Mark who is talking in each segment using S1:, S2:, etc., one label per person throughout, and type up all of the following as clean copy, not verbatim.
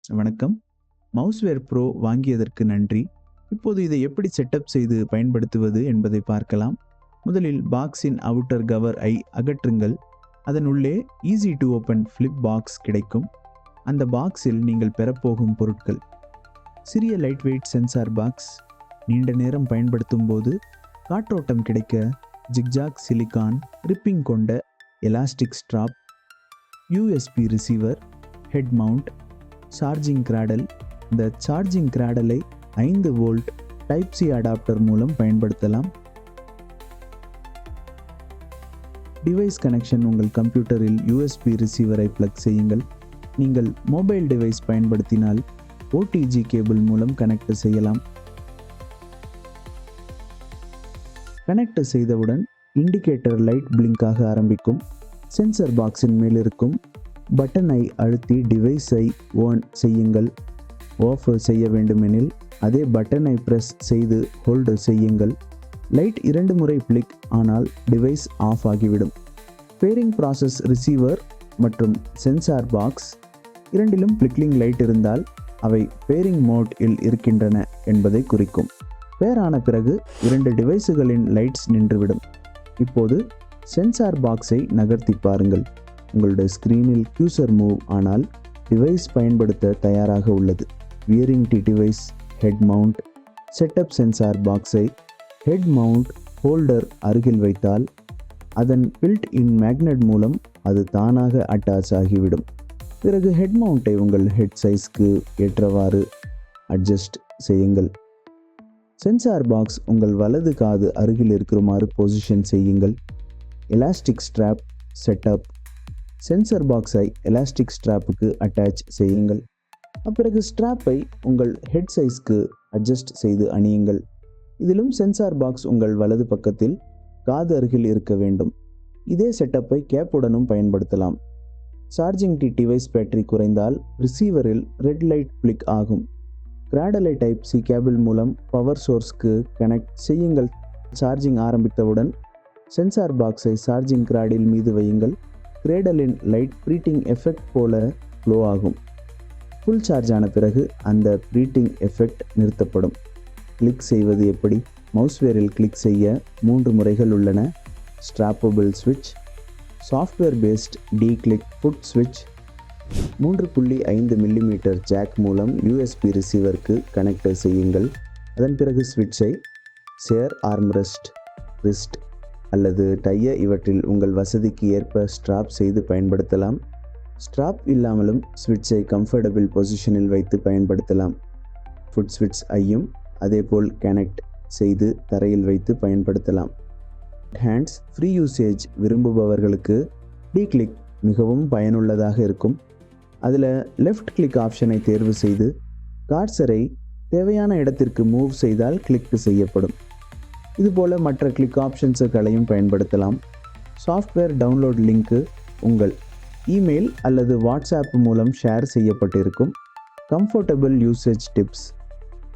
S1: வணக்கம். மவுஸ்வேர் ப்ரோ வாங்கியதற்கு நன்றி. இப்போது இதை எப்படி செட்டப் செய்து பயன்படுத்துவது என்பதை பார்க்கலாம். முதலில் பாக்ஸின் அவுட்டர் கவர் ஐ அகற்றுங்கள். அதன் உள்ளே easy to open flip box கிடைக்கும். அந்த பாக்ஸில் நீங்கள் பெறப்போகும் பொருட்கள்: சிறிய லைட் வெயிட் சென்சார் பாக்ஸ், நீண்ட நேரம் பயன்படுத்தும் போது காற்றோட்டம் கிடைக்க ஜிக்ஜாக் சிலிகான் ரிப்பிங் கொண்ட elastic strap, USB receiver, head mount, charging cradle. இந்த சார்ஜிங் கிராடலை 5 வோல்ட் டைப் சி அடாப்டர் மூலம் பயன்படுத்தலாம். டிவைஸ் கனெக்ஷன்: உங்கள் கம்ப்யூட்டரில் யூஎஸ்பி ரிசீவரை பிளக் செய்யுங்கள். நீங்கள் மொபைல் டிவைஸ் பயன்படுத்தினால் ஓடிஜி கேபிள் மூலம் கனெக்ட் செய்யலாம். கனெக்ட் செய்தவுடன் இண்டிகேட்டர் லைட் பிளிங்க் ஆக ஆரம்பிக்கும். சென்சர் பாக்ஸின் மேலிருக்கும் பட்டனை அழுத்தி டிவைஸை ஆன் செய்யுங்கள். ஆஃப் செய்ய வேண்டுமெனில் அதே பட்டனை பிரஸ் செய்து ஹோல்டு செய்யுங்கள். லைட் 2 முறை பிளிக் ஆனால் டிவைஸ் ஆஃப் ஆகிவிடும். பேரிங் ப்ராசஸ்: ரிசீவர் மற்றும் சென்சார் பாக்ஸ் இரண்டிலும் பிளிக்லிங் லைட் இருந்தால் அவை பேரிங் மோட் இல் இருக்கின்றன என்பதை குறிக்கும். பேர் ஆன பிறகு 2 டிவைஸுகளின் லைட்ஸ் நின்றுவிடும். இப்போது சென்சார் பாக்ஸை நகர்த்தி பாருங்கள். உங்களுடைய ஸ்க்ரீனில் கியூசர் மூவ் ஆனால் டிவைஸ் பயன்படுத்த தயாராக உள்ளது. Wearing the device, head mount. Setup: sensor பாக்ஸை ஹெட் மவுண்ட் ஹோல்டர் அருகில் வைத்தால் அதன் பில்ட் இன் மேக்னெட் மூலம் அது தானாக அட்டாச் ஆகிவிடும். பிறகு ஹெட் மவுண்டை உங்கள் ஹெட் சைஸ்க்கு ஏற்றவாறு அட்ஜஸ்ட் செய்யுங்கள். சென்சார் பாக்ஸ் உங்கள் வலது காது அருகில் இருக்குமாறு பொசிஷன் செய்யுங்கள். எலாஸ்டிக் ஸ்ட்ராப் செட்டப்: சென்சார் பாக்ஸை எலாஸ்டிக் ஸ்ட்ராப்புக்கு அட்டாச் செய்யுங்கள். அப்பிறகு ஸ்ட்ராப்பை உங்கள் ஹெட் சைஸ்க்கு அட்ஜஸ்ட் செய்து அணியுங்கள். இதிலும் சென்சார் பாக்ஸ் உங்கள் வலது பக்கத்தில் காது அருகில் இருக்க வேண்டும். இதே செட்டப்பை கேப்புடனும் பயன்படுத்தலாம். சார்ஜிங் டி டிவைஸ் பேட்டரி குறைந்தால் ரிசீவரில் ரெட் லைட் பிளிக் ஆகும். கிராடலை டைப் சி கேபிள் மூலம் பவர் சோர்ஸ்க்கு கனெக்ட் செய்யுங்கள். சார்ஜிங் ஆரம்பித்தவுடன் சென்சார் பாக்ஸை சார்ஜிங் கிராடில் மீது வையுங்கள். கிரேடலின் லைட் ப்ரீட்டிங் எஃபெக்ட் போல ஃப்ளோ ஆகும். ஃபுல் சார்ஜ் ஆன பிறகு அந்த ப்ரீட்டிங் எஃபெக்ட் நிறுத்தப்படும். கிளிக் செய்வது எப்படி? மவுஸ்வேரில் கிளிக் செய்ய 3 முறைகள் உள்ளன. ஸ்ட்ராப்பபிள் ஸ்விட்ச், சாஃப்ட்வேர் பேஸ்ட் டி கிளிக் ஃபுட் ஸ்விட்ச், 3.5 மில்லிமீட்டர் ஜாக் மூலம் யூஎஸ்பி ரிசீவருக்கு கனெக்ட் செய்யுங்கள். அதன் பிறகு ஸ்விட்சை சேர் ஆர்ம்ரெஸ்ட், ரிஸ்ட் அல்லது டைய இவற்றில் உங்கள் வசதிக்கு ஏற்ப ஸ்ட்ராப் செய்து பயன்படுத்தலாம். ஸ்ட்ராப் இல்லாமலும் ஸ்விட்சை கம்ஃபர்டபிள் பொசிஷனில் வைத்து பயன்படுத்தலாம். ஃபுட் ஸ்விட்ச் ஐயும் அதேபோல் கனெக்ட் செய்து தரையில் வைத்து பயன்படுத்தலாம். ஹேண்ட்ஸ் ஃப்ரீ யூசேஜ் விரும்புபவர்களுக்கு டி கிளிக் மிகவும் பயனுள்ளதாக இருக்கும். அதில் லெஃப்ட் கிளிக் ஆப்ஷனை தேர்வு செய்து கார்சரை தேவையான இடத்திற்கு மூவ் செய்தால் கிளிக் செய்யப்படும். இதுபோல் மற்ற கிளிக் ஆப்ஷன்ஸுகளையும் பயன்படுத்தலாம். சாஃப்ட்வேர் டவுன்லோட் லிங்க்கு உங்கள் இமெயில் அல்லது வாட்ஸ்ஆப் மூலம் ஷேர் செய்யப்பட்டிருக்கும். கம்ஃபர்டபுள் யூசேஜ் டிப்ஸ்: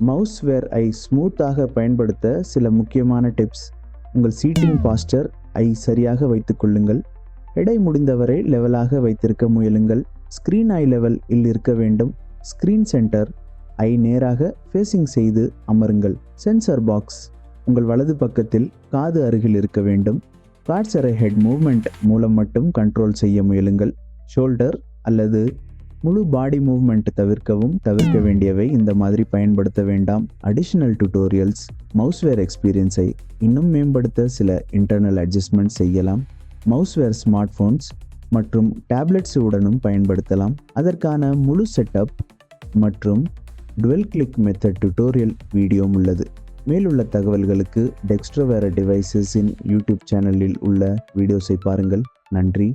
S1: மவுஸ்வேர் ஐ ஸ்மூத்தாக பயன்படுத்த சில முக்கியமான டிப்ஸ். உங்கள் சீட்டிங் பாஸ்டர் ஐ சரியாக வைத்துக் கொள்ளுங்கள். எடை முடிந்தவரை லெவலாக வைத்திருக்க முயலுங்கள். ஸ்க்ரீன் ஐ லெவல் இல் இருக்க வேண்டும். ஸ்க்ரீன் சென்டர் ஐ நேராக ஃபேஸிங் செய்து அமருங்கள். சென்சார் பாக்ஸ் உங்கள் வலது பக்கத்தில் காது அருகில் இருக்க வேண்டும். கார்சரை ஹெட் மூவ்மெண்ட் மூலம் மட்டும் கண்ட்ரோல் செய்ய முயலுங்கள். ஷோல்டர் அல்லது முழு பாடி மூவ்மெண்ட் தவிர்க்க வேண்டியவை இந்த மாதிரி பயன்படுத்த வேண்டாம். அடிஷனல் டியூட்டோரியல்ஸ்: மவுஸ்வேர் எக்ஸ்பீரியன்ஸை இன்னும் மேம்படுத்த சில இன்டர்னல் அட்ஜஸ்ட்மெண்ட் செய்யலாம். மவுஸ்வேர் ஸ்மார்ட் போன்ஸ் மற்றும் டேப்லெட்ஸ் உடனும் பயன்படுத்தலாம். அதற்கான முழு செட்டப் மற்றும் twelve click method tutorial video உள்ளது. மேலுள்ள தகவல்களுக்கு டெக்ஸ்ட்ரோவேர் டிவைசஸின் யூடியூப் சேனலில் உள்ள வீடியோஸை பாருங்கள். நன்றி.